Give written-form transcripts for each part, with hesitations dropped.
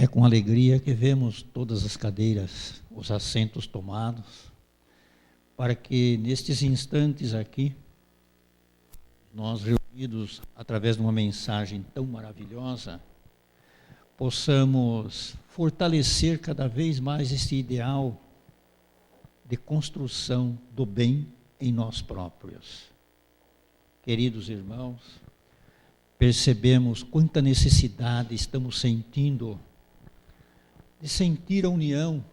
com alegria que vemos todas as cadeiras, os assentos tomados, para que nestes instantes aqui, nós reunidos através de uma mensagem tão maravilhosa, possamos fortalecer cada vez mais este ideal de construção do bem em nós próprios. Queridos irmãos, percebemos quanta necessidade estamos sentindo de sentir a união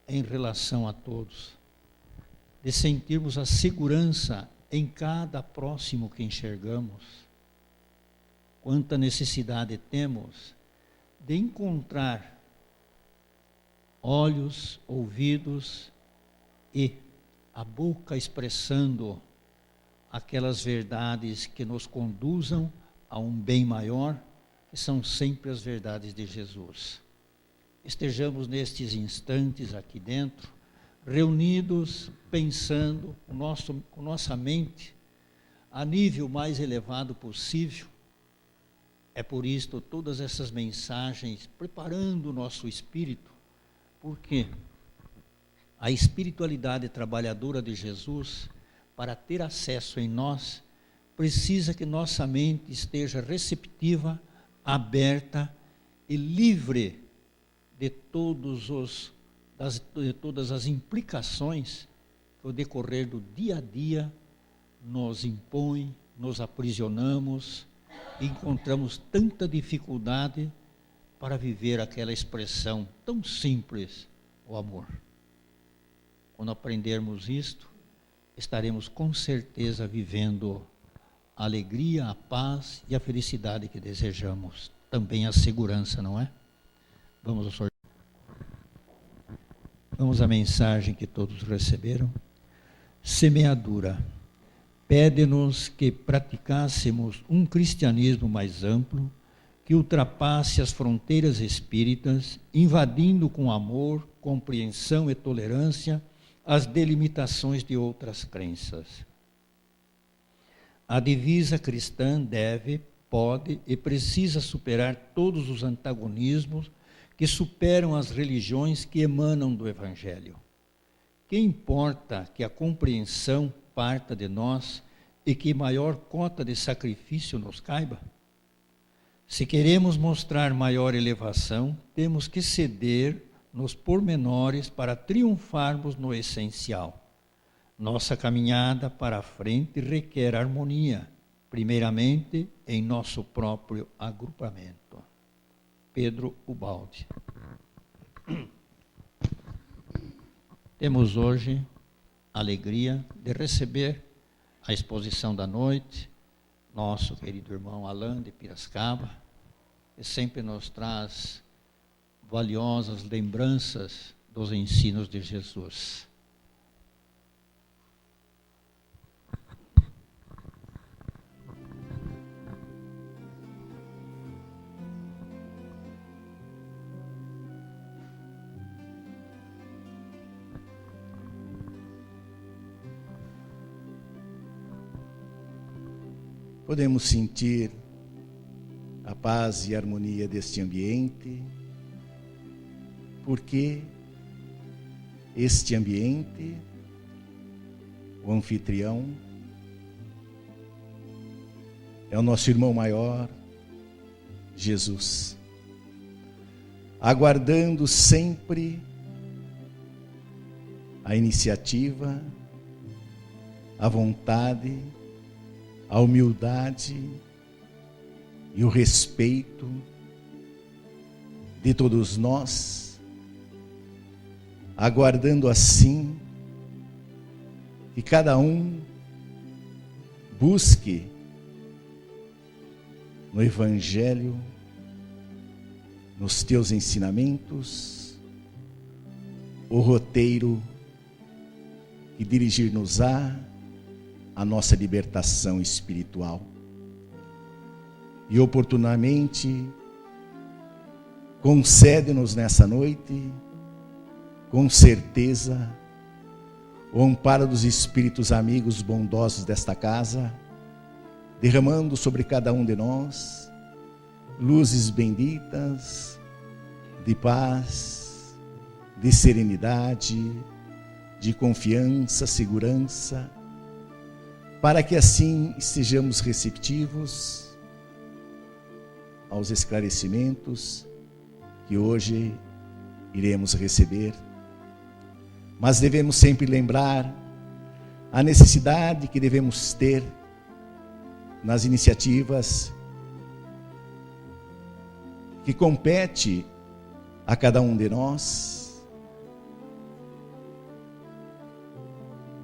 em relação a todos, de sentirmos a segurança em cada próximo que enxergamos. Quanta necessidade temos de encontrar olhos, ouvidos e a boca expressando aquelas verdades que nos conduzam a um bem maior, que são sempre as verdades de Jesus. Estejamos nestes instantes aqui dentro, reunidos, pensando com nossa mente a nível mais elevado possível. É por isto todas essas mensagens, preparando o nosso espírito, porque a espiritualidade trabalhadora de Jesus, para ter acesso em nós, precisa que nossa mente esteja receptiva, aberta e livre de todas as implicações que o decorrer do dia a dia nos impõe, nos aprisionamos, e encontramos tanta dificuldade para viver aquela expressão tão simples, o amor. Quando aprendermos isto, estaremos com certeza vivendo a alegria, a paz e a felicidade que desejamos. Também a segurança, não é? Vamos à mensagem que todos receberam. Semeadura. Pede-nos que praticássemos um cristianismo mais amplo, que ultrapasse as fronteiras espíritas, invadindo com amor, compreensão e tolerância as delimitações de outras crenças. A divisa cristã deve, pode e precisa superar todos os antagonismos que superam as religiões que emanam do Evangelho. Que importa que a compreensão parta de nós e que maior cota de sacrifício nos caiba? Se queremos mostrar maior elevação, temos que ceder nos pormenores para triunfarmos no essencial. Nossa caminhada para a frente requer harmonia, primeiramente em nosso próprio agrupamento. Pedro Ubaldi. Temos hoje a alegria de receber a exposição da noite, nosso querido irmão Alain de Piracicaba, que sempre nos traz valiosas lembranças dos ensinos de Jesus. Podemos sentir a paz e a harmonia deste ambiente, porque este ambiente, o anfitrião, é o nosso irmão maior, Jesus, aguardando sempre a iniciativa, a vontade, a humildade e o respeito de todos nós, aguardando assim que cada um busque no Evangelho, nos teus ensinamentos, o roteiro que dirigir-nos-á a nossa libertação espiritual. E oportunamente concede-nos nessa noite, com certeza, o amparo dos espíritos amigos bondosos desta casa, derramando sobre cada um de nós luzes benditas, de paz, de serenidade, de confiança, segurança, para que assim estejamos receptivos aos esclarecimentos que hoje iremos receber. Mas devemos sempre lembrar a necessidade que devemos ter nas iniciativas que compete a cada um de nós,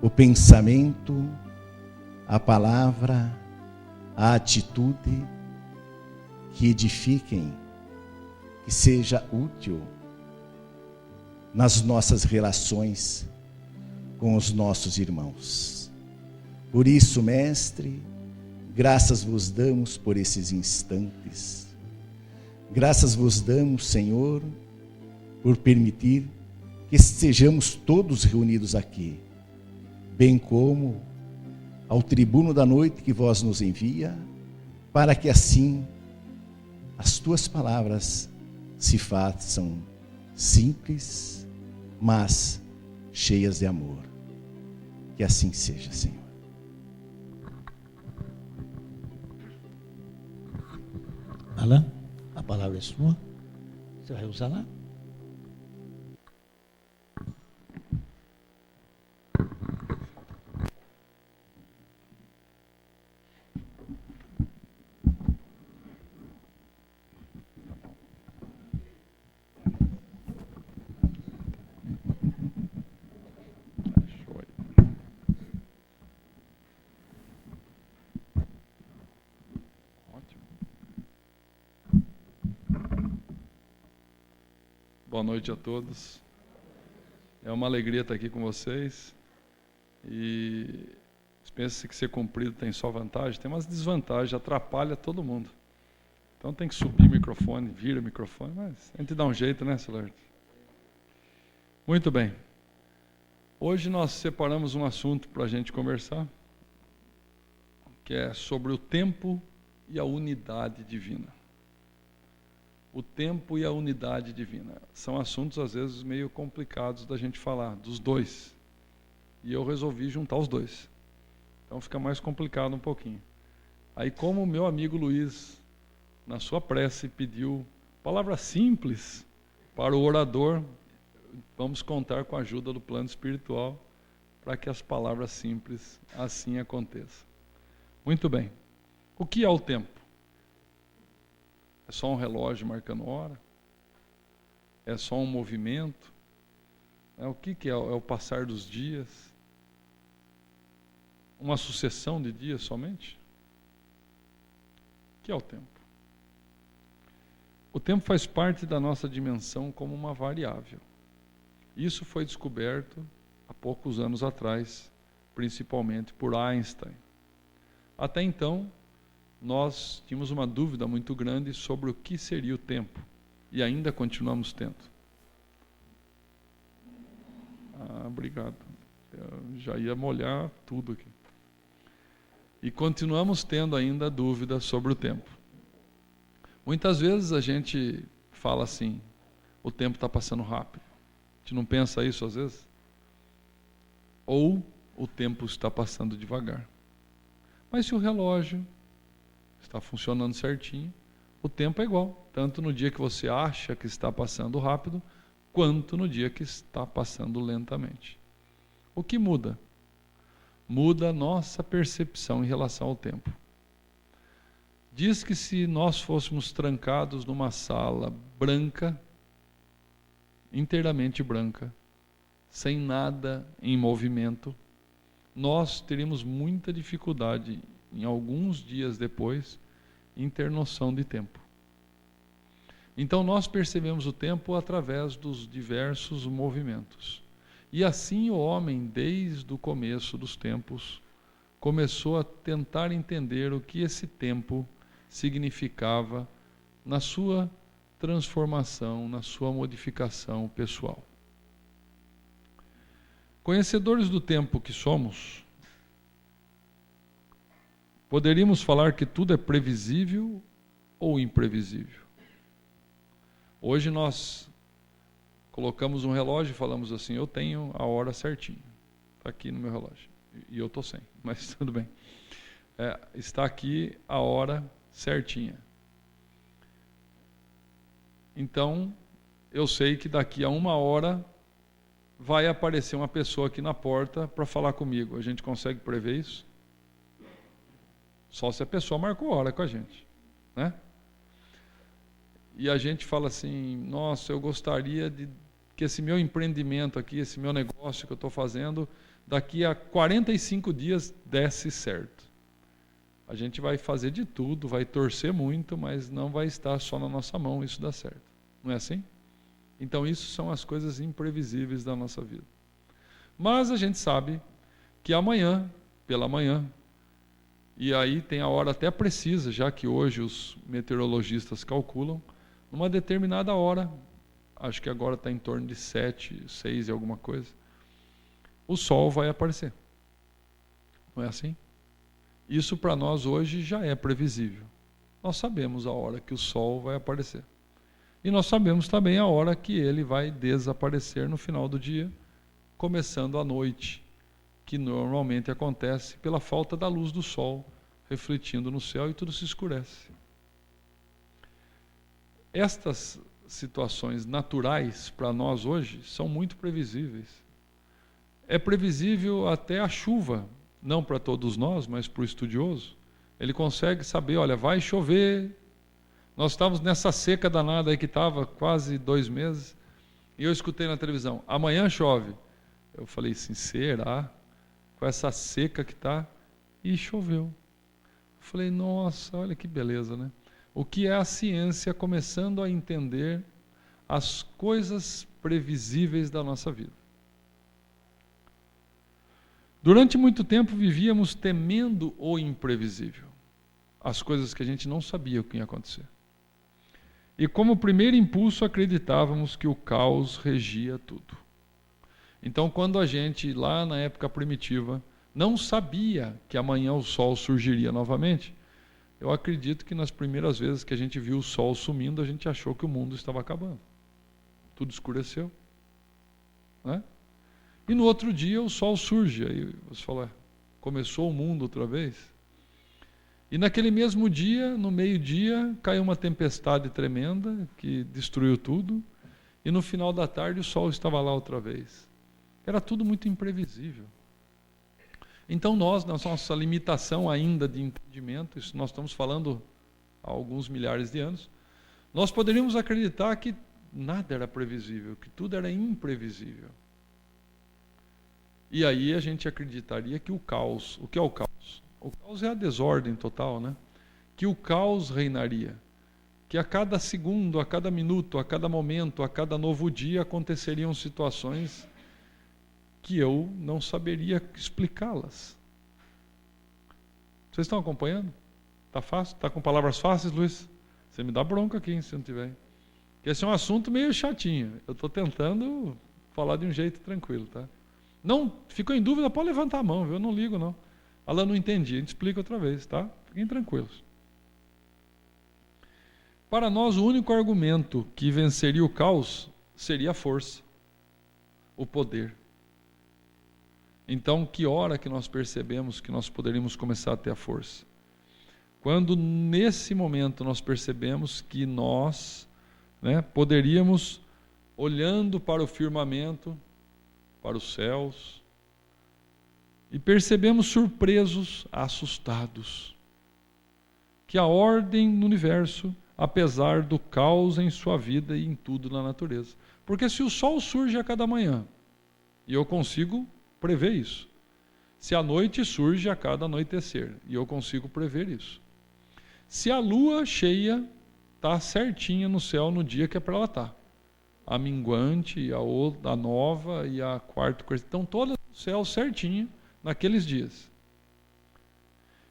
o pensamento, a palavra, a atitude que edifiquem, que seja útil nas nossas relações com os nossos irmãos. Por isso, Mestre, graças vos damos por esses instantes. Graças vos damos, Senhor, por permitir que estejamos todos reunidos aqui, bem como ao tribuno da noite que vós nos envia, para que assim as tuas palavras se façam simples, mas cheias de amor. Que assim seja, Senhor. Alan, a palavra é sua. Você vai usar lá? Boa noite a todos. É uma alegria estar aqui com vocês. E pensa que ser comprido tem só vantagem, tem umas desvantagens, atrapalha todo mundo. Então tem que subir o microfone, vira o microfone, mas a gente dá um jeito, né, Soler? Muito bem. Hoje nós separamos um assunto para a gente conversar, que é sobre o tempo e a unidade divina. O tempo e a unidade divina. São assuntos, às vezes, meio complicados da gente falar, dos dois. E eu resolvi juntar os dois. Então fica mais complicado um pouquinho. Aí, como o meu amigo Luiz, na sua prece, pediu palavras simples para o orador, vamos contar com a ajuda do plano espiritual para que as palavras simples assim aconteçam. Muito bem. O que é o tempo? É só um relógio marcando hora? É só um movimento? O que é? É o passar dos dias? Uma sucessão de dias somente? O que é o tempo? O tempo faz parte da nossa dimensão como uma variável. Isso foi descoberto há poucos anos atrás, principalmente por Einstein. Até então, nós tínhamos uma dúvida muito grande sobre o que seria o tempo, e ainda continuamos tendo. Obrigado. Eu já ia molhar tudo aqui. E continuamos tendo ainda dúvida sobre o tempo. Muitas vezes a gente fala assim, o tempo está passando rápido. A gente não pensa isso às vezes? Ou o tempo está passando devagar. Mas se o relógio está funcionando certinho, o tempo é igual, tanto no dia que você acha que está passando rápido, quanto no dia que está passando lentamente. O que muda? Muda a nossa percepção em relação ao tempo. Diz que se nós fôssemos trancados numa sala branca, inteiramente branca, sem nada em movimento, nós teríamos muita dificuldade em alguns dias depois, em ter noção de tempo. Então nós percebemos o tempo através dos diversos movimentos. E assim o homem, desde o começo dos tempos, começou a tentar entender o que esse tempo significava na sua transformação, na sua modificação pessoal. Conhecedores do tempo que somos, poderíamos falar que tudo é previsível ou imprevisível? Hoje nós colocamos um relógio e falamos assim, eu tenho a hora certinha. Está aqui no meu relógio. E eu estou sem, mas tudo bem. Está aqui a hora certinha. Então, eu sei que daqui a 1 hora vai aparecer uma pessoa aqui na porta para falar comigo. A gente consegue prever isso? Só se a pessoa marcou hora com a gente, né? E a gente fala assim, nossa, eu gostaria de que esse meu empreendimento aqui, esse meu negócio que eu estou fazendo, daqui a 45 dias desse certo. A gente vai fazer de tudo, vai torcer muito, mas não vai estar só na nossa mão isso dar certo. Não é assim? Então isso são as coisas imprevisíveis da nossa vida. Mas a gente sabe que amanhã, pela manhã, e aí tem a hora até precisa, já que hoje os meteorologistas calculam, numa determinada hora, acho que agora está em torno de 7, 6 e alguma coisa, o sol vai aparecer. Não é assim? Isso para nós hoje já é previsível. Nós sabemos a hora que o sol vai aparecer. E nós sabemos também a hora que ele vai desaparecer no final do dia, começando a noite, que normalmente acontece pela falta da luz do sol refletindo no céu e tudo se escurece. Estas situações naturais para nós hoje são muito previsíveis. É previsível até a chuva, não para todos nós, mas para o estudioso. Ele consegue saber, olha, vai chover. Nós estávamos nessa seca danada aí que estava quase 2 meses, e eu escutei na televisão, amanhã chove. Eu falei assim, será? Com essa seca que está, e choveu. Eu falei, nossa, olha que beleza, né? O que é a ciência começando a entender as coisas previsíveis da nossa vida. Durante muito tempo vivíamos temendo o imprevisível, as coisas que a gente não sabia o que ia acontecer. E como primeiro impulso acreditávamos que o caos regia tudo. Então, quando a gente, lá na época primitiva, não sabia que amanhã o sol surgiria novamente, eu acredito que nas primeiras vezes que a gente viu o sol sumindo, a gente achou que o mundo estava acabando. Tudo escureceu, né? E no outro dia o sol surge, aí você fala, começou o mundo outra vez? E naquele mesmo dia, no meio-dia, caiu uma tempestade tremenda que destruiu tudo, e no final da tarde o sol estava lá outra vez. Era tudo muito imprevisível. Então nós, na nossa limitação ainda de entendimento, isso nós estamos falando há alguns milhares de anos, nós poderíamos acreditar que nada era previsível, que tudo era imprevisível. E aí a gente acreditaria que o caos, o que é o caos? O caos é a desordem total, né? Que o caos reinaria, que a cada segundo, a cada minuto, a cada momento, a cada novo dia aconteceriam situações que eu não saberia explicá-las. Vocês estão acompanhando? Está fácil? Está com palavras fáceis, Luiz? Você me dá bronca aqui, hein, se não tiver. Porque esse é um assunto meio chatinho. Eu estou tentando falar de um jeito tranquilo, tá? Não ficou em dúvida, pode levantar a mão, viu? Eu não ligo, não. Alan, não entendi. A gente explica outra vez, tá? Fiquem tranquilos. Para nós, o único argumento que venceria o caos seria a força, o poder. Então, que hora que nós percebemos que nós poderíamos começar a ter a força? Quando, nesse momento, nós percebemos que nós, poderíamos, olhando para o firmamento, para os céus, e percebemos surpresos, assustados, que a ordem no universo, apesar do caos em sua vida e em tudo na natureza. Porque se o sol surge a cada manhã, e eu consigo prever isso. Se a noite surge a cada anoitecer, e eu consigo prever isso. Se a lua cheia está certinha no céu no dia que é para ela estar. A minguante, a nova e a quarta, estão todas no céu certinha naqueles dias.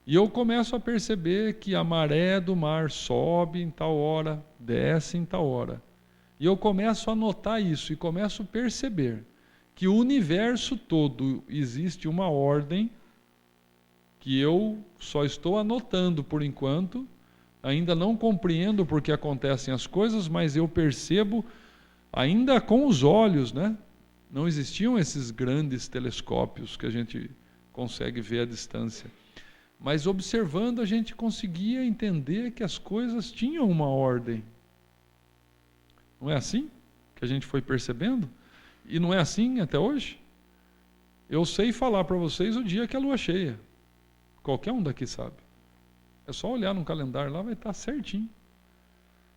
E eu começo a perceber que a maré do mar sobe em tal hora, desce em tal hora. E eu começo a notar isso e começo a perceber que o universo todo existe uma ordem que eu só estou anotando por enquanto, Ainda não compreendo por que acontecem as coisas, mas eu percebo ainda com os olhos, né? Não existiam esses grandes telescópios que a gente consegue ver à distância. Mas observando a gente conseguia entender que as coisas tinham uma ordem. Não é assim que a gente foi percebendo? E não é assim até hoje? Eu sei falar para vocês o dia que a lua cheia. Qualquer um daqui sabe. É só olhar no calendário lá, vai estar certinho.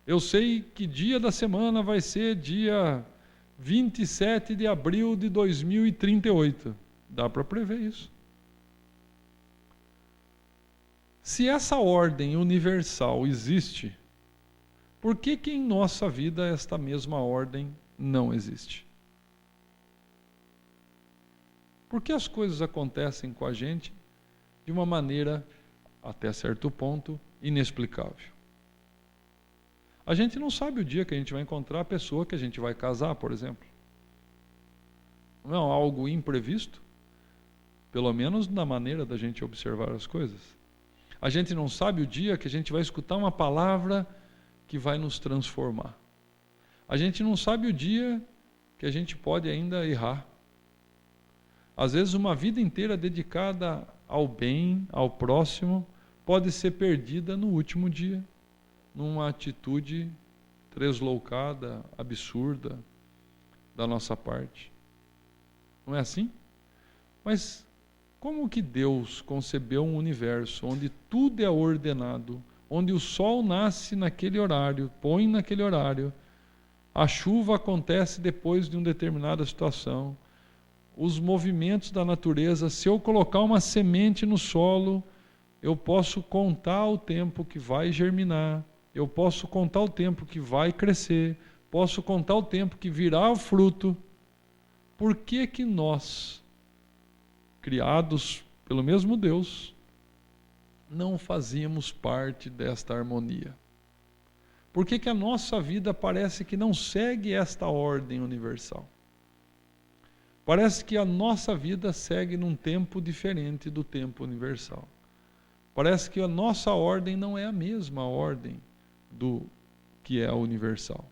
Eu sei que dia da semana vai ser dia 27 de abril de 2038. Dá para prever isso. Se essa ordem universal existe, por que em nossa vida esta mesma ordem não existe? Por que as coisas acontecem com a gente de uma maneira, até certo ponto, inexplicável? A gente não sabe o dia que a gente vai encontrar a pessoa que a gente vai casar, por exemplo. Não é algo imprevisto? Pelo menos na maneira da gente observar as coisas. A gente não sabe o dia que a gente vai escutar uma palavra que vai nos transformar. A gente não sabe o dia que a gente pode ainda errar. Às vezes uma vida inteira dedicada ao bem, ao próximo, pode ser perdida no último dia, numa atitude tresloucada, absurda da nossa parte. Não é assim? Mas como que Deus concebeu um universo onde tudo é ordenado, onde o sol nasce naquele horário, põe naquele horário, a chuva acontece depois de uma determinada situação, os movimentos da natureza, se eu colocar uma semente no solo, eu posso contar o tempo que vai germinar, eu posso contar o tempo que vai crescer, posso contar o tempo que virá o fruto. Por que nós, criados pelo mesmo Deus, não fazíamos parte desta harmonia? Por que a nossa vida parece que não segue esta ordem universal? Parece que a nossa vida segue num tempo diferente do tempo universal. Parece que a nossa ordem não é a mesma ordem do que é a universal.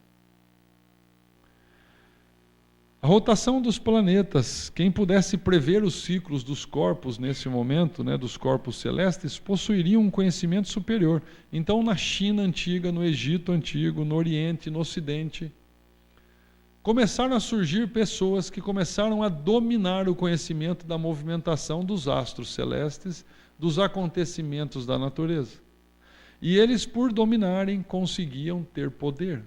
A rotação dos planetas, quem pudesse prever os ciclos dos corpos nesse momento, né, dos corpos celestes, possuiria um conhecimento superior. Então, na China antiga, no Egito antigo, no Oriente, no Ocidente, começaram a surgir pessoas que começaram a dominar o conhecimento da movimentação dos astros celestes, dos acontecimentos da natureza. E eles, por dominarem, conseguiam ter poder.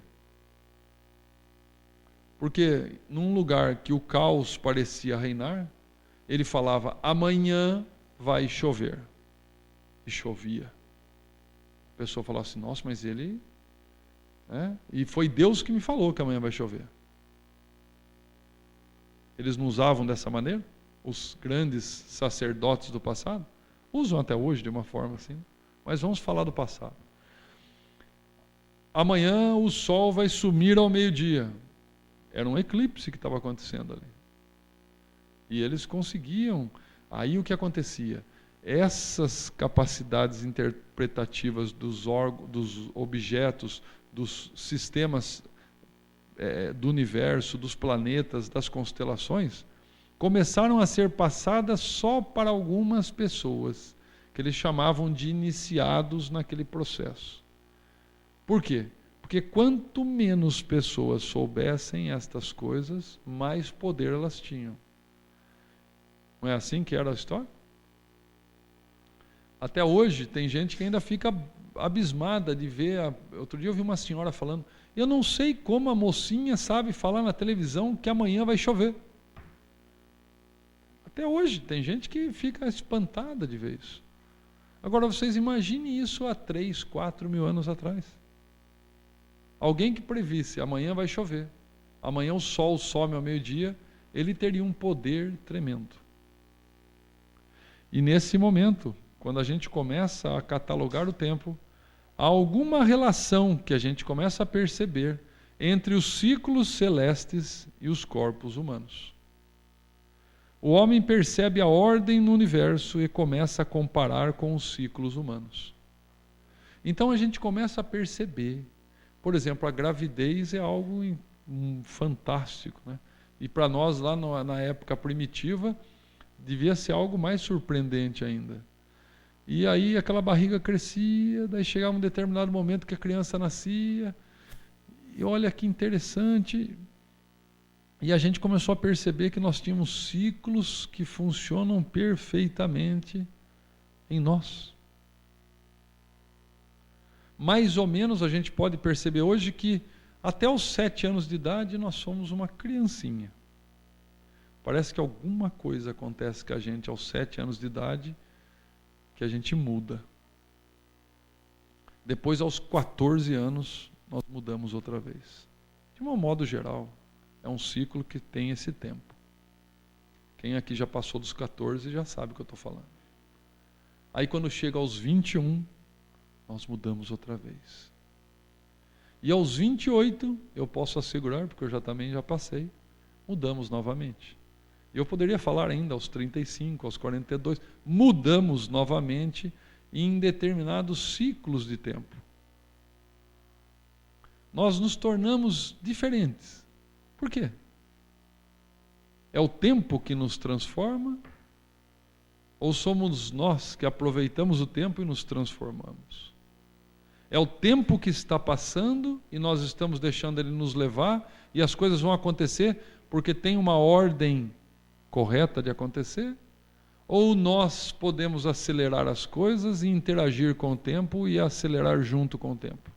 Porque num lugar que o caos parecia reinar, ele falava, amanhã vai chover. E chovia. A pessoa falava assim, nossa, mas ele... E foi Deus que me falou que amanhã vai chover. Eles não usavam dessa maneira? Os grandes sacerdotes do passado? Usam até hoje de uma forma assim. Mas vamos falar do passado. Amanhã o sol vai sumir ao meio-dia. Era um eclipse que estava acontecendo ali. E eles conseguiam. Aí o que acontecia? Essas capacidades interpretativas dos objetos, dos sistemas do universo, dos planetas, das constelações, começaram a ser passadas só para algumas pessoas, que eles chamavam de iniciados naquele processo. Por quê? Porque quanto menos pessoas soubessem estas coisas, mais poder elas tinham. Não é assim que era a história? Até hoje tem gente que ainda fica abismada de ver. Outro dia eu vi uma senhora falando, eu não sei como a mocinha sabe falar na televisão que amanhã vai chover. Até hoje tem gente que fica espantada de ver isso. Agora vocês imaginem isso há 3, 4 mil anos atrás. Alguém que previsse, amanhã vai chover, amanhã o sol some ao meio-dia, ele teria um poder tremendo. E nesse momento, quando a gente começa a catalogar o tempo, há alguma relação que a gente começa a perceber entre os ciclos celestes e os corpos humanos. O homem percebe a ordem no universo e começa a comparar com os ciclos humanos. Então a gente começa a perceber. Por exemplo, a gravidez é algo fantástico, né? E para nós, lá na época primitiva, devia ser algo mais surpreendente ainda. E aí aquela barriga crescia, daí chegava um determinado momento que a criança nascia, e olha que interessante, e a gente começou a perceber que nós tínhamos ciclos que funcionam perfeitamente em nós. Mais ou menos a gente pode perceber hoje que até os 7 anos de idade nós somos uma criancinha. Parece que alguma coisa acontece com a gente aos 7 anos de idade que a gente muda. Depois, aos 14 anos, nós mudamos outra vez. De um modo geral, é um ciclo que tem esse tempo. Quem aqui já passou dos 14 já sabe o que eu estou falando. Aí quando chega aos 21, nós mudamos outra vez. E aos 28, eu posso assegurar, porque eu também já passei, mudamos novamente. E eu poderia falar ainda aos 35, aos 42, mudamos novamente em determinados ciclos de tempo. Nós nos tornamos diferentes. Por quê? É o tempo que nos transforma? Ou somos nós que aproveitamos o tempo e nos transformamos? É o tempo que está passando e nós estamos deixando ele nos levar e as coisas vão acontecer porque tem uma ordem correta de acontecer? Ou nós podemos acelerar as coisas e interagir com o tempo e acelerar junto com o tempo?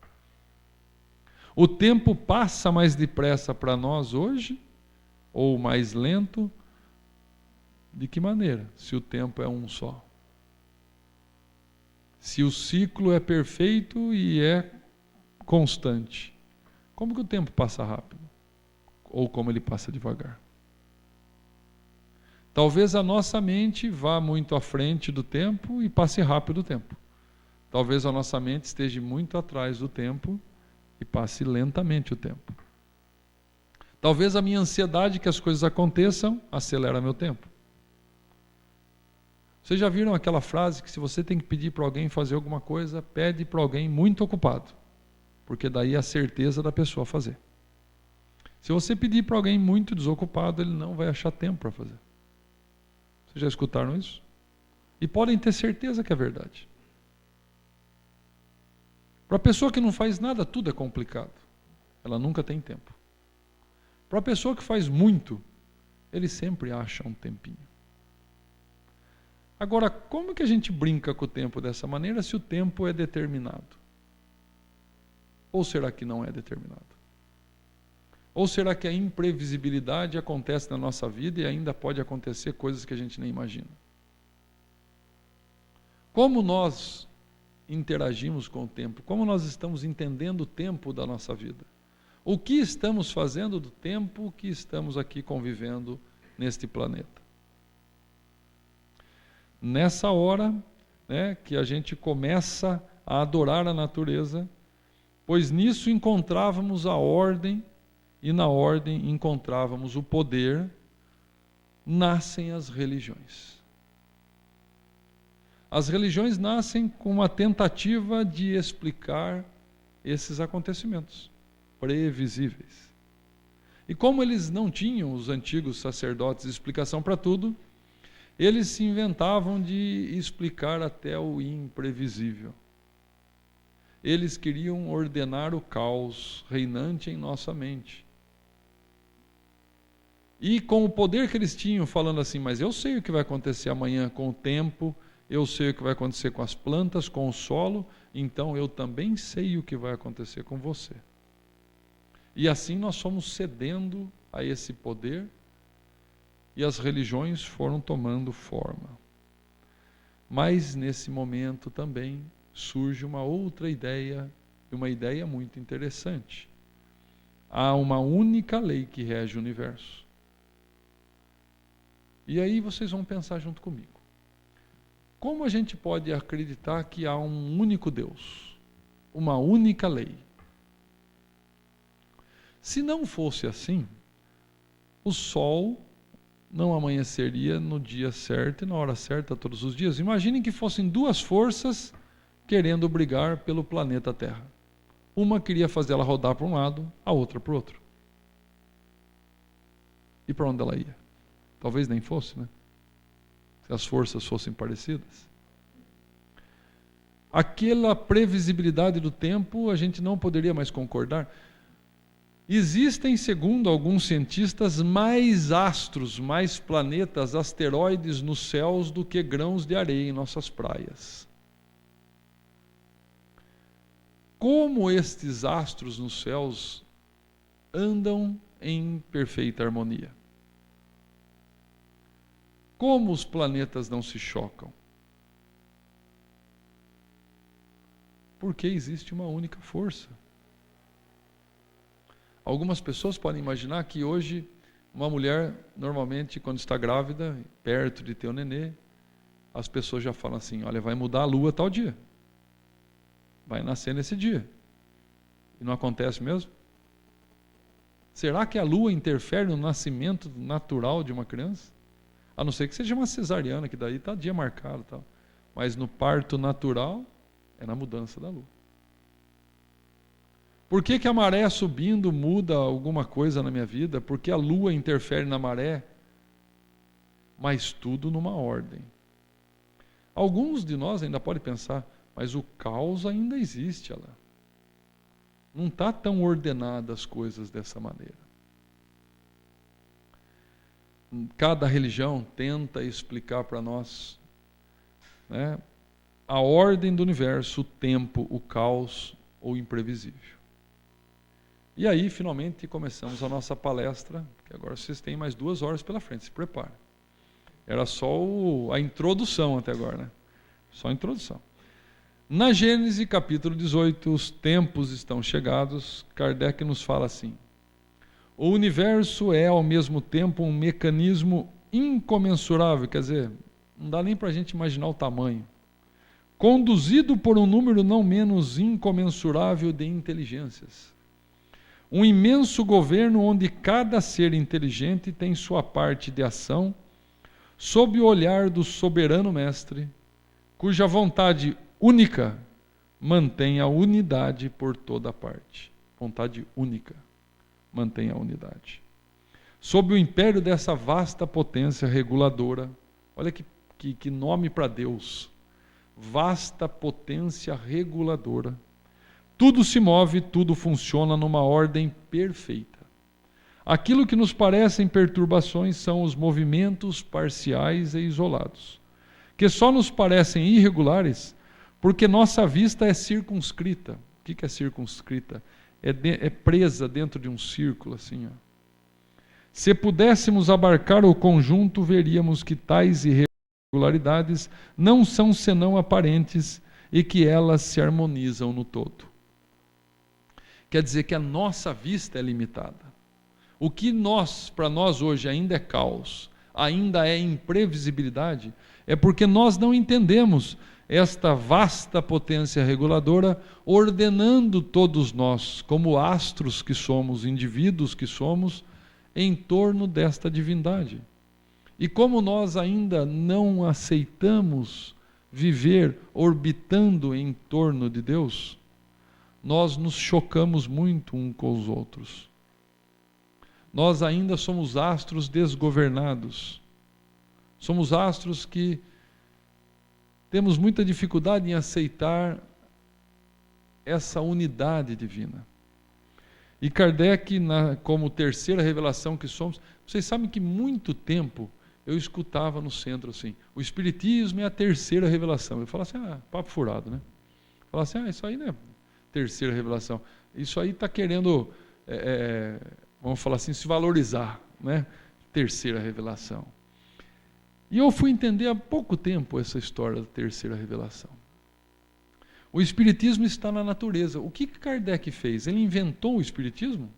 O tempo passa mais depressa para nós hoje? Ou mais lento? De que maneira? Se o tempo é um só. Se o ciclo é perfeito e é constante. Como que o tempo passa rápido? Ou como ele passa devagar? Talvez a nossa mente vá muito à frente do tempo e passe rápido o tempo. Talvez a nossa mente esteja muito atrás do tempo e passe lentamente o tempo. Talvez a minha ansiedade que as coisas aconteçam acelera meu tempo. Vocês já viram aquela frase que se você tem que pedir para alguém fazer alguma coisa, pede para alguém muito ocupado, porque daí é a certeza da pessoa fazer. Se você pedir para alguém muito desocupado, ele não vai achar tempo para fazer. Vocês já escutaram isso? E podem ter certeza que é verdade. Para a pessoa que não faz nada, tudo é complicado. Ela nunca tem tempo. Para a pessoa que faz muito, ele sempre acha um tempinho. Agora, como que a gente brinca com o tempo dessa maneira se o tempo é determinado? Ou será que não é determinado? Ou será que a imprevisibilidade acontece na nossa vida e ainda pode acontecer coisas que a gente nem imagina? Como nós interagimos com o tempo? Como nós estamos entendendo o tempo da nossa vida? O que estamos fazendo do tempo que estamos aqui convivendo neste planeta? Nessa hora, que a gente começa a adorar a natureza, pois nisso encontrávamos a ordem, e na ordem encontrávamos o poder, nascem as religiões. As religiões nascem com uma tentativa de explicar esses acontecimentos previsíveis. E como eles não tinham, os antigos sacerdotes, explicação para tudo, eles se inventavam de explicar até o imprevisível. Eles queriam ordenar o caos reinante em nossa mente. E com o poder que eles tinham, falando assim, mas eu sei o que vai acontecer amanhã com o tempo, eu sei o que vai acontecer com as plantas, com o solo, então eu também sei o que vai acontecer com você. E assim nós fomos cedendo a esse poder e as religiões foram tomando forma. Mas nesse momento também surge uma outra ideia, uma ideia muito interessante. Há uma única lei que rege o universo. E aí vocês vão pensar junto comigo. Como a gente pode acreditar que há um único Deus? Uma única lei? Se não fosse assim, o sol não amanheceria no dia certo e na hora certa todos os dias. Imaginem que fossem duas forças querendo brigar pelo planeta Terra. Uma queria fazer ela rodar para um lado, a outra para o outro. E para onde ela ia? Talvez nem fosse, né? Se as forças fossem parecidas. Aquela previsibilidade do tempo, a gente não poderia mais concordar. Existem, segundo alguns cientistas, mais astros, mais planetas, asteroides nos céus do que grãos de areia em nossas praias. Como estes astros nos céus andam em perfeita harmonia? Como os planetas não se chocam? Porque existe uma única força. Algumas pessoas podem imaginar que hoje uma mulher, normalmente, quando está grávida, perto de ter o nenê, as pessoas já falam assim, olha, vai mudar a lua tal dia. Vai nascer nesse dia. E não acontece mesmo? Será que a lua interfere no nascimento natural de uma criança? A não ser que seja uma cesariana, que daí está dia marcado. Tal. Mas no parto natural, é na mudança da lua. Por que a maré subindo muda alguma coisa na minha vida? Porque a lua interfere na maré? Mas tudo numa ordem. Alguns de nós ainda podem pensar, mas o caos ainda existe, olha lá. Não está tão ordenada as coisas dessa maneira. Cada religião tenta explicar para nós, né, a ordem do universo, o tempo, o caos ou o imprevisível. E aí, finalmente, começamos a nossa palestra, que agora vocês têm mais 2 horas pela frente, se preparem. Era só a introdução até agora, né? Só a introdução. Na Gênesis, capítulo 18, os tempos estão chegados, Kardec nos fala assim, o universo é, ao mesmo tempo, um mecanismo incomensurável, quer dizer, não dá nem para a gente imaginar o tamanho, conduzido por um número não menos incomensurável de inteligências. Um imenso governo onde cada ser inteligente tem sua parte de ação, sob o olhar do soberano mestre, cuja vontade única mantém a unidade por toda parte. Vontade única mantém a unidade. Sob o império dessa vasta potência reguladora, olha que nome para Deus, vasta potência reguladora, tudo se move, tudo funciona numa ordem perfeita. Aquilo que nos parecem perturbações são os movimentos parciais e isolados, que só nos parecem irregulares porque nossa vista é circunscrita. O que é circunscrita? É presa dentro de um círculo, assim, ó. Se pudéssemos abarcar o conjunto, veríamos que tais irregularidades não são senão aparentes e que elas se harmonizam no todo. Quer dizer que a nossa vista é limitada. O que para nós hoje ainda é caos, ainda é imprevisibilidade, é porque nós não entendemos esta vasta potência reguladora ordenando todos nós, como astros que somos, indivíduos que somos, em torno desta divindade. E como nós ainda não aceitamos viver orbitando em torno de Deus, nós nos chocamos muito uns com os outros. Nós ainda somos astros desgovernados. Somos astros que temos muita dificuldade em aceitar essa unidade divina. E Kardec, como terceira revelação que somos, vocês sabem que muito tempo eu escutava no centro assim, o Espiritismo é a terceira revelação. Eu falava assim, papo furado, né? Eu falava assim, isso aí não é terceira revelação. Isso aí está querendo, vamos falar assim, se valorizar, né? Terceira revelação. E eu fui entender há pouco tempo essa história da terceira revelação. O Espiritismo está na natureza. O que Kardec fez? Ele inventou o Espiritismo?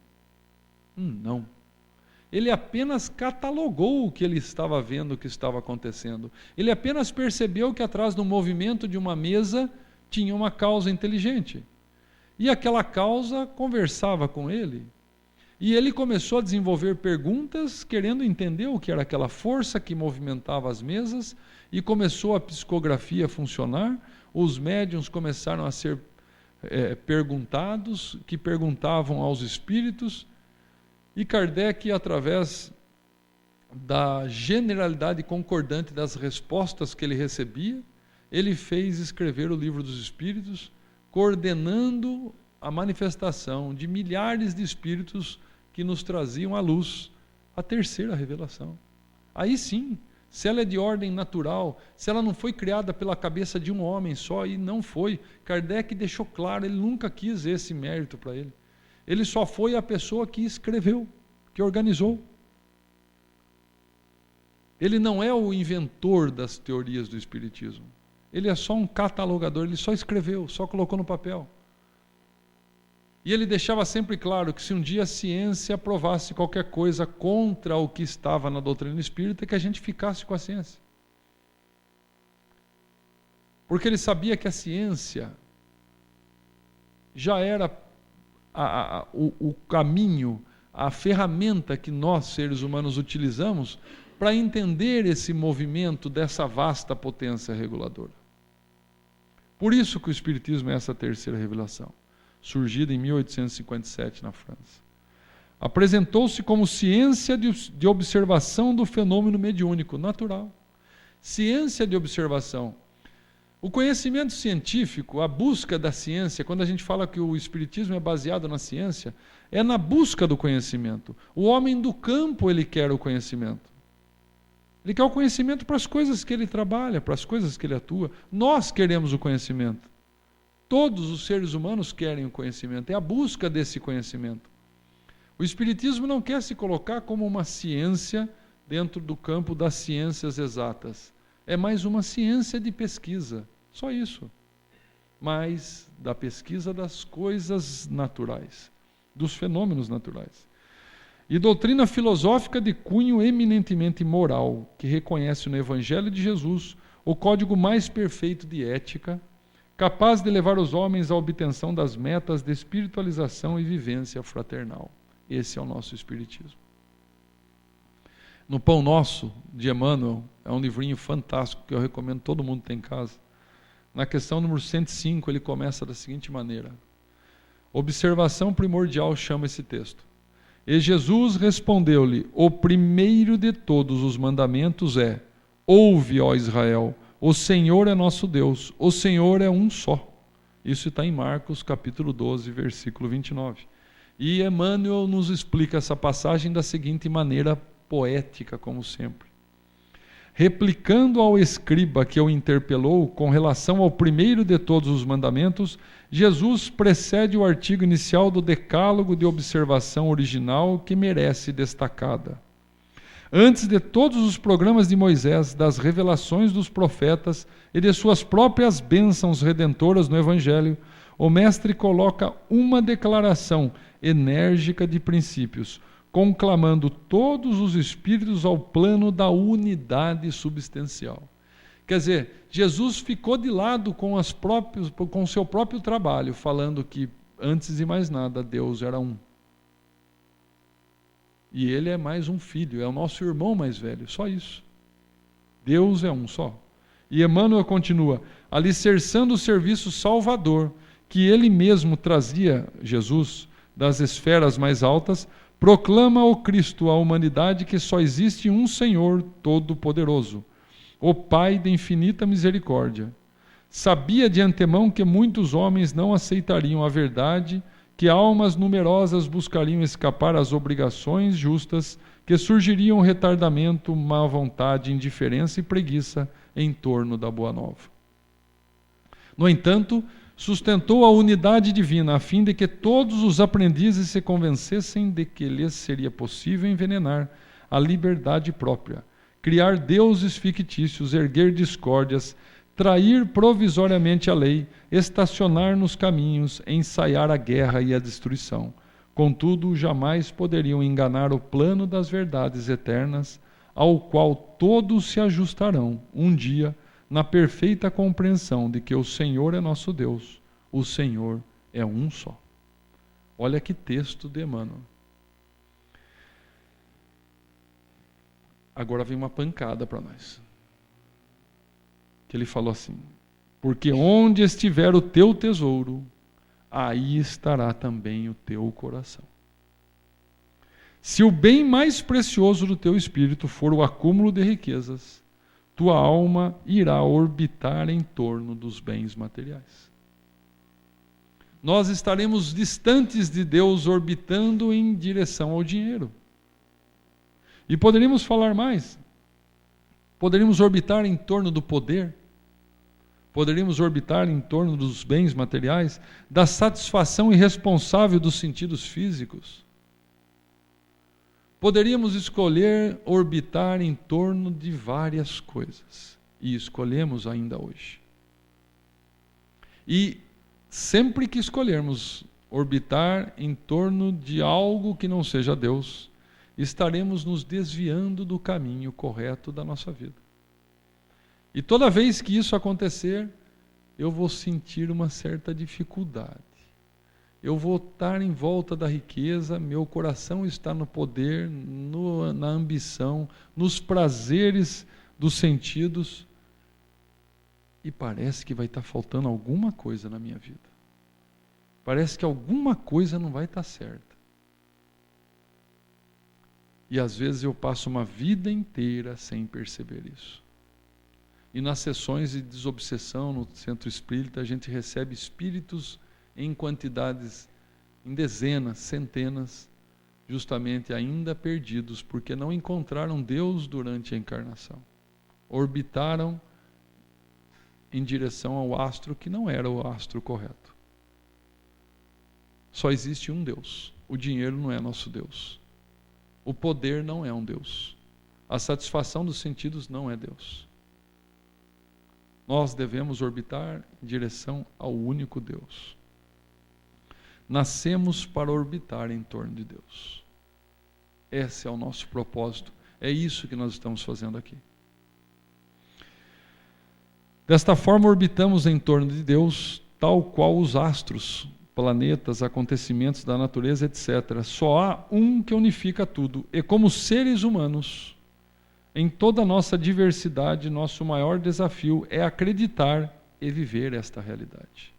Não. Ele apenas catalogou o que ele estava vendo, o que estava acontecendo. Ele apenas percebeu que atrás do movimento de uma mesa tinha uma causa inteligente. E aquela causa conversava com ele. E ele começou a desenvolver perguntas, querendo entender o que era aquela força que movimentava as mesas, e começou a psicografia a funcionar, os médiuns começaram a ser perguntados, que perguntavam aos espíritos, e Kardec, através da generalidade concordante das respostas que ele recebia, ele fez escrever o Livro dos Espíritos, coordenando a manifestação de milhares de espíritos que nos traziam à luz a terceira revelação. Aí sim, se ela é de ordem natural, se ela não foi criada pela cabeça de um homem só, e não foi, Kardec deixou claro, ele nunca quis esse mérito para ele. Ele só foi a pessoa que escreveu, que organizou. Ele não é o inventor das teorias do Espiritismo. Ele é só um catalogador, ele só escreveu, só colocou no papel. E ele deixava sempre claro que se um dia a ciência provasse qualquer coisa contra o que estava na doutrina espírita, que a gente ficasse com a ciência. Porque ele sabia que a ciência já era o caminho, a ferramenta que nós, seres humanos, utilizamos para entender esse movimento dessa vasta potência reguladora. Por isso que o Espiritismo é essa terceira revelação, surgida em 1857 na França. Apresentou-se como ciência de observação do fenômeno mediúnico natural. Ciência de observação. O conhecimento científico, a busca da ciência, quando a gente fala que o Espiritismo é baseado na ciência, é na busca do conhecimento. O homem do campo, ele quer o conhecimento. Ele quer o conhecimento para as coisas que ele trabalha, para as coisas que ele atua. Nós queremos o conhecimento. Todos os seres humanos querem o conhecimento, é a busca desse conhecimento. O Espiritismo não quer se colocar como uma ciência dentro do campo das ciências exatas. É mais uma ciência de pesquisa, só isso. Mas da pesquisa das coisas naturais, dos fenômenos naturais. E doutrina filosófica de cunho eminentemente moral, que reconhece no Evangelho de Jesus o código mais perfeito de ética, capaz de levar os homens à obtenção das metas de espiritualização e vivência fraternal. Esse é o nosso Espiritismo. No Pão Nosso, de Emmanuel, é um livrinho fantástico que eu recomendo todo mundo ter em casa. Na questão número 105, ele começa da seguinte maneira. Observação primordial chama esse texto. E Jesus respondeu-lhe, o primeiro de todos os mandamentos é, ouve, ó Israel, o Senhor é nosso Deus, o Senhor é um só. Isso está em Marcos, capítulo 12, versículo 29. E Emmanuel nos explica essa passagem da seguinte maneira poética, como sempre. Replicando ao escriba que o interpelou com relação ao primeiro de todos os mandamentos, Jesus precede o artigo inicial do decálogo de observação original que merece destacada. Antes de todos os programas de Moisés, das revelações dos profetas e de suas próprias bênçãos redentoras no Evangelho, o Mestre coloca uma declaração enérgica de princípios, conclamando todos os espíritos ao plano da unidade substancial. Quer dizer, Jesus ficou de lado com o seu próprio trabalho, falando que, antes de mais nada, Deus era um. E ele é mais um filho, é o nosso irmão mais velho, só isso. Deus é um só. E Emmanuel continua, alicerçando o serviço salvador, que ele mesmo trazia, Jesus, das esferas mais altas, proclama ao Cristo à humanidade que só existe um Senhor Todo-Poderoso, o Pai de infinita misericórdia. Sabia de antemão que muitos homens não aceitariam a verdade, que almas numerosas buscariam escapar às obrigações justas, que surgiriam retardamento, má vontade, indiferença e preguiça em torno da Boa Nova. No entanto, sustentou a unidade divina, a fim de que todos os aprendizes se convencessem de que lhes seria possível envenenar a liberdade própria, criar deuses fictícios, erguer discórdias, trair provisoriamente a lei, estacionar nos caminhos, ensaiar a guerra e a destruição. Contudo, jamais poderiam enganar o plano das verdades eternas, ao qual todos se ajustarão, um dia, na perfeita compreensão de que o Senhor é nosso Deus, o Senhor é um só. Olha que texto de Emmanuel. Agora vem uma pancada para nós. Que ele falou assim, Porque onde estiver o teu tesouro, aí estará também o teu coração. Se o bem mais precioso do teu espírito for o acúmulo de riquezas, tua alma irá orbitar em torno dos bens materiais. Nós estaremos distantes de Deus, orbitando em direção ao dinheiro. E poderíamos falar mais. Poderíamos orbitar em torno do poder. Poderíamos orbitar em torno dos bens materiais, da satisfação irresponsável dos sentidos físicos. Poderíamos escolher orbitar em torno de várias coisas. E escolhemos ainda hoje. E sempre que escolhermos orbitar em torno de algo que não seja Deus, estaremos nos desviando do caminho correto da nossa vida. E toda vez que isso acontecer, eu vou sentir uma certa dificuldade. Eu vou estar em volta da riqueza, meu coração está no poder, na ambição, nos prazeres dos sentidos, e parece que vai estar faltando alguma coisa na minha vida. Parece que alguma coisa não vai estar certa. E às vezes eu passo uma vida inteira sem perceber isso. E nas sessões de desobsessão no centro espírita, a gente recebe espíritos em quantidades, em dezenas, centenas, justamente ainda perdidos, porque não encontraram Deus durante a encarnação. Orbitaram em direção ao astro que não era o astro correto. Só existe um Deus. O dinheiro não é nosso Deus. O poder não é um Deus. A satisfação dos sentidos não é Deus. Nós devemos orbitar em direção ao único Deus. Nascemos para orbitar em torno de Deus. Esse é o nosso propósito. É isso que nós estamos fazendo aqui. Desta forma, orbitamos em torno de Deus, tal qual os astros, planetas, acontecimentos da natureza, etc. Só há um que unifica tudo. E como seres humanos, em toda a nossa diversidade, nosso maior desafio é acreditar e viver esta realidade.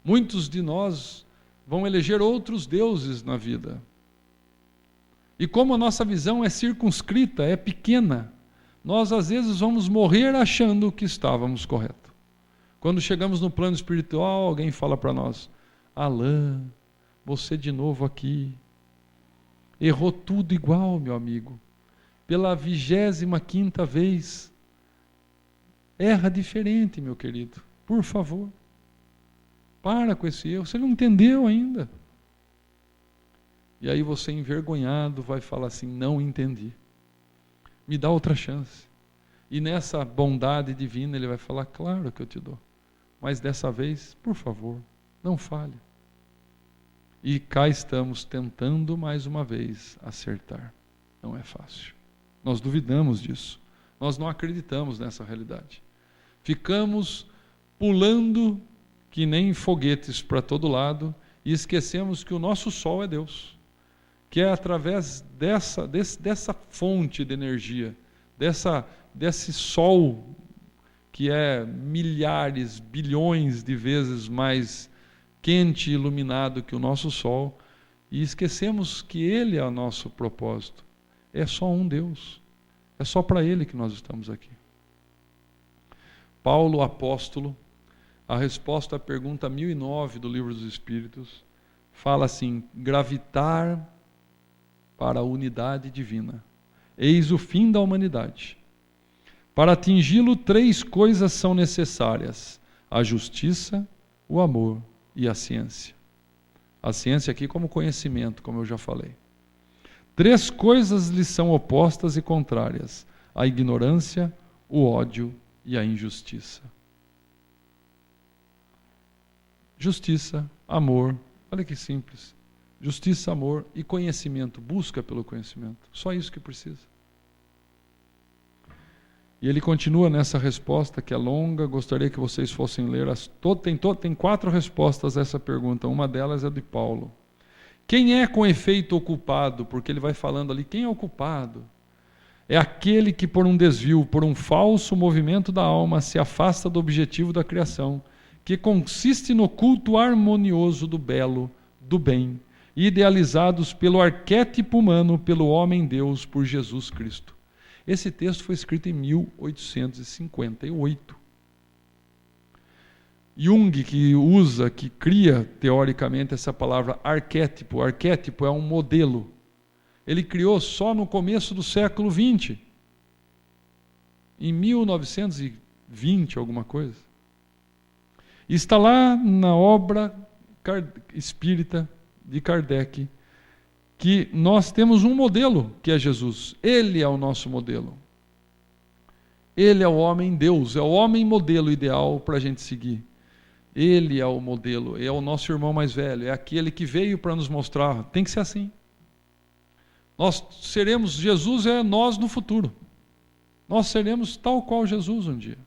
Muitos de nós vão eleger outros deuses na vida. E como a nossa visão é circunscrita, é pequena, nós às vezes vamos morrer achando que estávamos corretos. Quando chegamos no plano espiritual, alguém fala para nós: Alain, você de novo aqui. Errou tudo igual, meu amigo. Pela 25ª vez. Erra diferente, meu querido. Por favor. Para com esse erro. Você não entendeu ainda. E aí você, envergonhado, vai falar assim: não entendi. Me dá outra chance. E nessa bondade divina ele vai falar: claro que eu te dou. Mas dessa vez, por favor, não falhe. E cá estamos tentando mais uma vez acertar. Não é fácil. Nós duvidamos disso. Nós não acreditamos nessa realidade. Ficamos pulando que nem foguetes para todo lado e esquecemos que o nosso sol é Deus. Que é através dessa fonte de energia, desse sol que é milhares, bilhões de vezes mais quente e iluminado que o nosso sol, e esquecemos que Ele é o nosso propósito. É só um Deus. É só para Ele que nós estamos aqui. Paulo, apóstolo, a resposta à pergunta 1009 do Livro dos Espíritos, fala assim: gravitar para a unidade divina. Eis o fim da humanidade. Para atingi-lo, 3 coisas são necessárias: a justiça, o amor e a ciência. A ciência aqui como conhecimento, como eu já falei. 3 coisas lhe são opostas e contrárias: a ignorância, o ódio e a injustiça. Justiça, amor, olha que simples. Justiça, amor e conhecimento. Busca pelo conhecimento. Só isso que precisa. E ele continua nessa resposta que é longa. Gostaria que vocês fossem ler. Tem 4 respostas a essa pergunta. Uma delas é de Paulo. Quem é com efeito o culpado? Porque ele vai falando ali, quem é o culpado? é aquele que por um desvio, por um falso movimento da alma, se afasta do objetivo da criação, que consiste no culto harmonioso do belo, do bem, idealizados pelo arquétipo humano, pelo homem-deus, por Jesus Cristo. Esse texto foi escrito em 1858. Jung, que cria teoricamente essa palavra arquétipo. Arquétipo é um modelo. Ele criou só no começo do século XX. Em 1920, alguma coisa. Está lá na obra espírita de Kardec, que nós temos um modelo, que é Jesus. Ele é o nosso modelo. Ele é o homem-deus, é o homem-modelo ideal para a gente seguir. Ele é o modelo, é o nosso irmão mais velho, é aquele que veio para nos mostrar. Tem que ser assim. Nós seremos, Jesus é nós no futuro. Nós seremos tal qual Jesus um dia.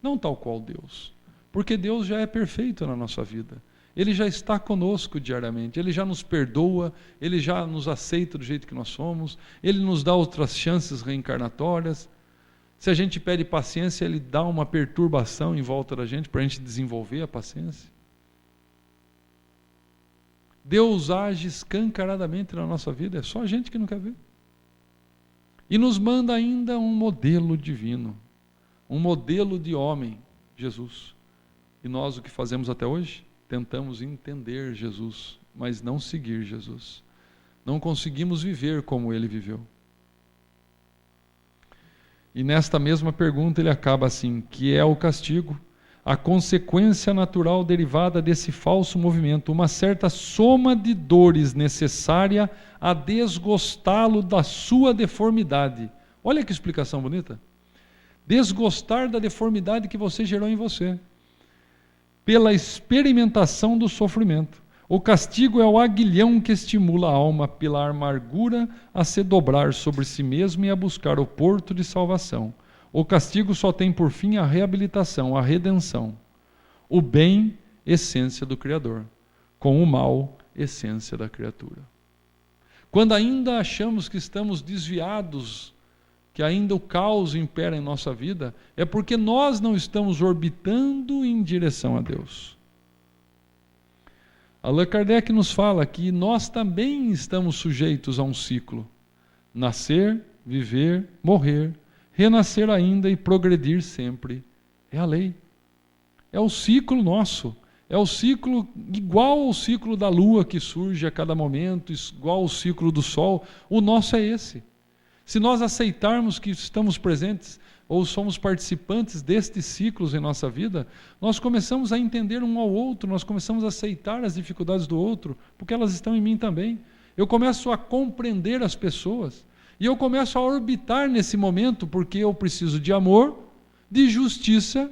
Não tal qual Deus. Porque Deus já é perfeito na nossa vida. Ele já está conosco diariamente, Ele já nos perdoa, Ele já nos aceita do jeito que nós somos, Ele nos dá outras chances reencarnatórias. Se a gente pede paciência, Ele dá uma perturbação em volta da gente para a gente desenvolver a paciência. Deus age escancaradamente na nossa vida, é só a gente que não quer ver. E nos manda ainda um modelo divino, um modelo de homem, Jesus. E nós o que fazemos até hoje? Tentamos entender Jesus, mas não seguir Jesus. Não conseguimos viver como Ele viveu. E nesta mesma pergunta ele acaba assim, que é o castigo, a consequência natural derivada desse falso movimento, uma certa soma de dores necessária a desgostá-lo da sua deformidade. Olha que explicação bonita. Desgostar da deformidade que você gerou em você. Pela experimentação do sofrimento. O castigo é o aguilhão que estimula a alma pela amargura a se dobrar sobre si mesma e a buscar o porto de salvação. O castigo só tem por fim a reabilitação, a redenção. O bem, essência do Criador, com o mal, essência da criatura. Quando ainda achamos que estamos desviados, que ainda o caos impera em nossa vida, é porque nós não estamos orbitando em direção a Deus. Allan Kardec nos fala que nós também estamos sujeitos a um ciclo. Nascer, viver, morrer, renascer ainda e progredir sempre. É a lei. É o ciclo nosso. É o ciclo igual ao ciclo da lua que surge a cada momento, igual ao ciclo do sol. O nosso é esse. Se nós aceitarmos que estamos presentes ou somos participantes destes ciclos em nossa vida, nós começamos a entender um ao outro, nós começamos a aceitar as dificuldades do outro, porque elas estão em mim também. Eu começo a compreender as pessoas e eu começo a orbitar nesse momento, porque eu preciso de amor, de justiça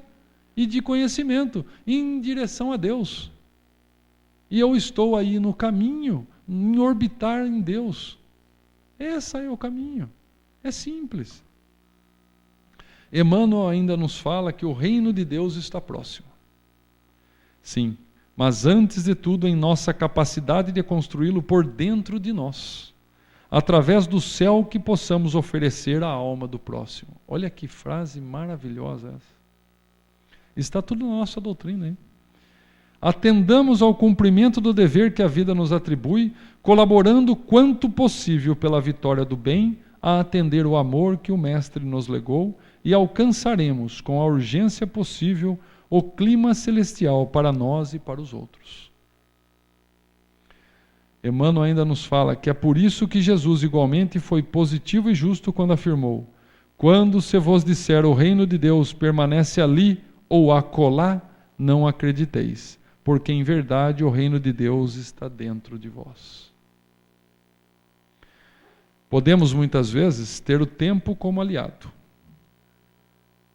e de conhecimento em direção a Deus. E eu estou aí no caminho, em orbitar em Deus. Esse é o caminho. É simples. Emmanuel ainda nos fala que o reino de Deus está próximo. Sim, mas antes de tudo em nossa capacidade de construí-lo por dentro de nós, através do céu que possamos oferecer à alma do próximo. Olha que frase maravilhosa essa. Está tudo na nossa doutrina, hein? Atendamos ao cumprimento do dever que a vida nos atribui, colaborando quanto possível pela vitória do bem, a atender o amor que o Mestre nos legou, e alcançaremos, com a urgência possível, o clima celestial para nós e para os outros. Emmanuel ainda nos fala que é por isso que Jesus igualmente foi positivo e justo quando afirmou: quando se vos disser o reino de Deus permanece ali ou acolá, não acrediteis, porque em verdade o reino de Deus está dentro de vós. Podemos muitas vezes ter o tempo como aliado,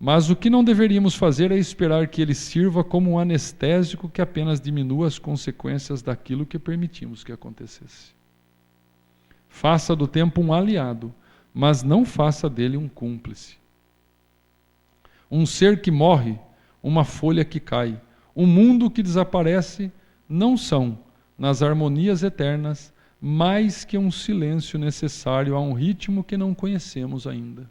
mas o que não deveríamos fazer é esperar que ele sirva como um anestésico que apenas diminua as consequências daquilo que permitimos que acontecesse. Faça do tempo um aliado, mas não faça dele um cúmplice. Um ser que morre, uma folha que cai, um mundo que desaparece, não são, nas harmonias eternas, mais que um silêncio necessário a um ritmo que não conhecemos ainda.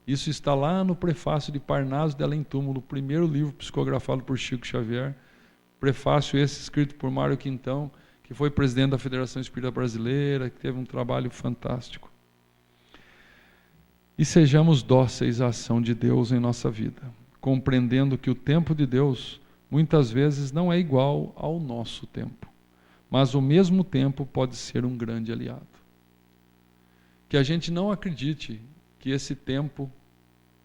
Isso está lá no prefácio de Parnaso de Além Túmulo, o primeiro livro psicografado por Chico Xavier. Prefácio esse escrito por Mário Quintão, que foi presidente da Federação Espírita Brasileira, que teve um trabalho fantástico. E sejamos dóceis à ação de Deus em nossa vida, compreendendo que o tempo de Deus muitas vezes não é igual ao nosso tempo, mas o mesmo tempo pode ser um grande aliado. Que a gente não acredite que esse tempo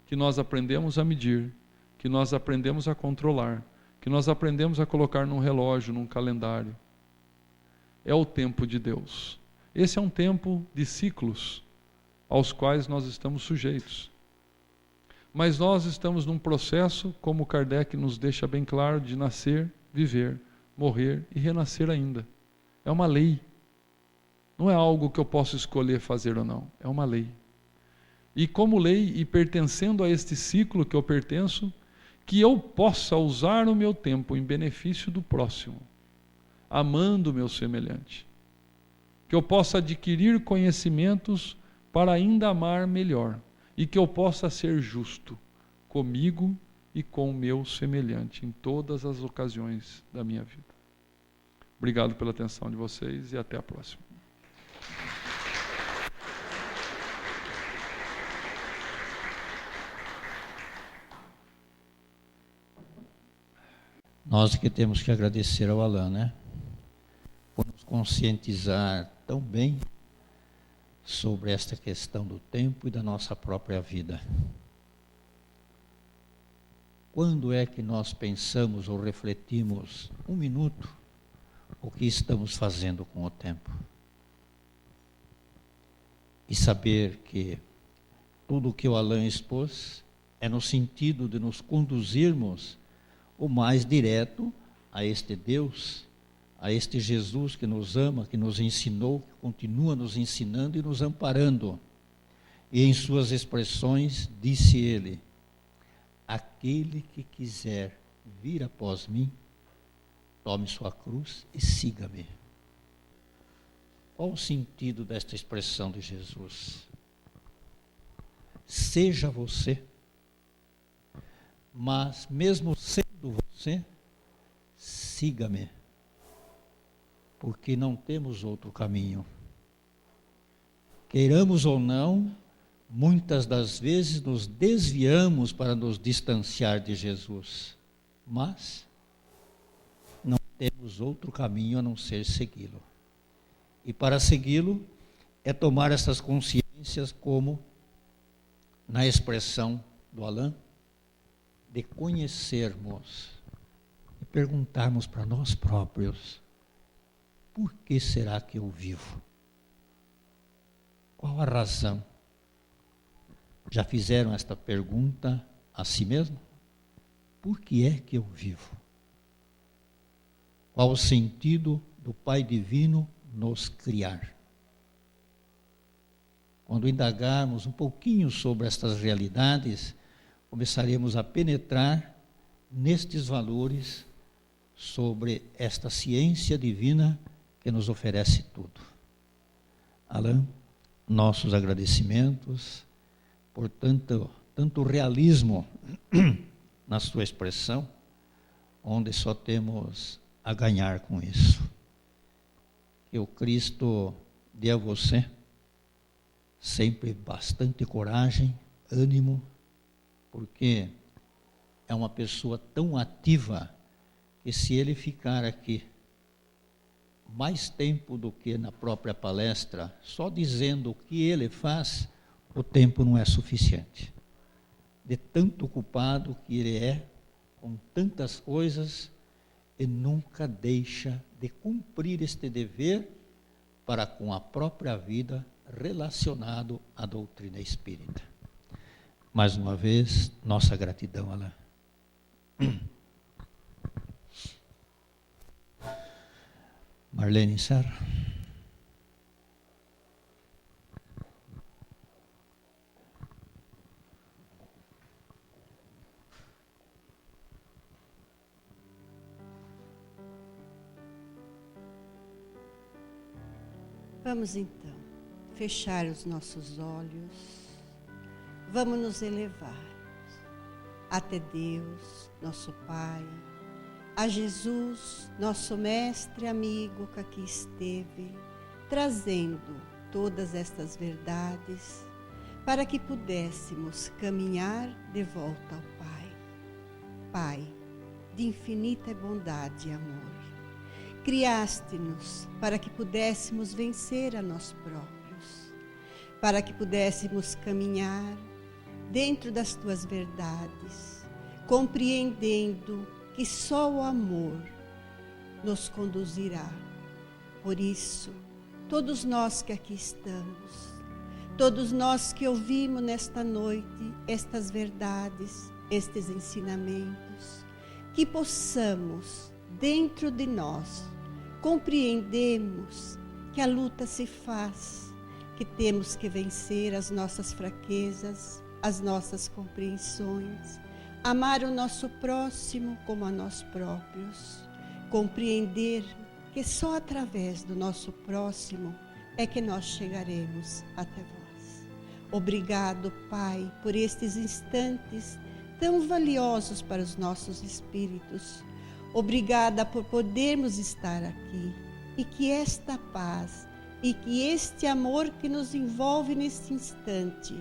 que nós aprendemos a medir, que nós aprendemos a controlar, que nós aprendemos a colocar num relógio, num calendário, é o tempo de Deus. Esse é um tempo de ciclos aos quais nós estamos sujeitos. Mas nós estamos num processo, como Kardec nos deixa bem claro, de nascer, viver, morrer e renascer ainda. É uma lei. Não é algo que eu posso escolher fazer ou não. É uma lei. E como lei, e pertencendo a este ciclo que eu pertenço, que eu possa usar o meu tempo em benefício do próximo, amando o meu semelhante. Que eu possa adquirir conhecimentos para ainda amar melhor. E que eu possa ser justo comigo e com o meu semelhante em todas as ocasiões da minha vida. Obrigado pela atenção de vocês e até a próxima. Nós que temos que agradecer ao Alain, né? Por nos conscientizar tão bem sobre esta questão do tempo e da nossa própria vida. Quando é que nós pensamos ou refletimos um minuto o que estamos fazendo com o tempo? E saber que tudo o que o Alain expôs é no sentido de nos conduzirmos o mais direto a este Deus, a este Jesus que nos ama, que nos ensinou, que continua nos ensinando e nos amparando. E em suas expressões disse ele: aquele que quiser vir após mim, tome sua cruz e siga-me. Qual o sentido desta expressão de Jesus? Seja você, mas mesmo sendo você, siga-me, porque não temos outro caminho. Queiramos ou não, muitas das vezes nos desviamos para nos distanciar de Jesus, mas não temos outro caminho a não ser segui-lo. E para segui-lo é tomar essas consciências, como na expressão do Alain, de conhecermos e perguntarmos para nós próprios: por que será que eu vivo? Qual a razão? Já fizeram esta pergunta a si mesmo? Por que é que eu vivo? Qual o sentido do Pai Divino nos criar? Quando indagarmos um pouquinho sobre estas realidades, começaremos a penetrar nestes valores sobre esta ciência divina que nos oferece tudo. Alain, nossos agradecimentos por tanto realismo na sua expressão, onde só temos a ganhar com isso. Que o Cristo dê a você sempre bastante coragem, ânimo, porque é uma pessoa tão ativa que, se ele ficar aqui mais tempo do que na própria palestra, só dizendo o que ele faz, o tempo não é suficiente. De tanto ocupado que ele é com tantas coisas, e nunca deixa de cumprir este dever para com a própria vida, relacionado à doutrina espírita. Mais uma vez, nossa gratidão, Alain. Marlene, encerra. Vamos então fechar os nossos olhos, vamos nos elevar até Deus, nosso Pai, a Jesus, nosso mestre amigo que aqui esteve, trazendo todas estas verdades para que pudéssemos caminhar de volta ao Pai. Pai, de infinita bondade e amor, criaste-nos para que pudéssemos vencer a nós próprios, para que pudéssemos caminhar dentro das tuas verdades, compreendendo que só o amor nos conduzirá. Por isso, todos nós que aqui estamos, todos nós que ouvimos nesta noite estas verdades, estes ensinamentos, que possamos, dentro de nós, compreendemos que a luta se faz, que temos que vencer as nossas fraquezas, as nossas compreensões, amar o nosso próximo como a nós próprios, compreender que só através do nosso próximo é que nós chegaremos até vós. Obrigado, Pai, por estes instantes tão valiosos para os nossos espíritos. Obrigada por podermos estar aqui e que esta paz e que este amor que nos envolve neste instante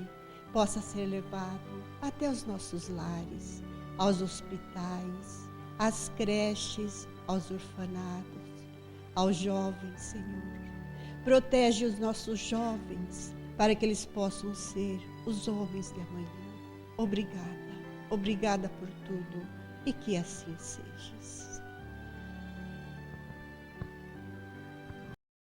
possa ser levado até os nossos lares, aos hospitais, às creches, aos orfanatos, aos jovens, Senhor. Protege os nossos jovens para que eles possam ser os homens de amanhã. Obrigada, obrigada por tudo e que assim seja.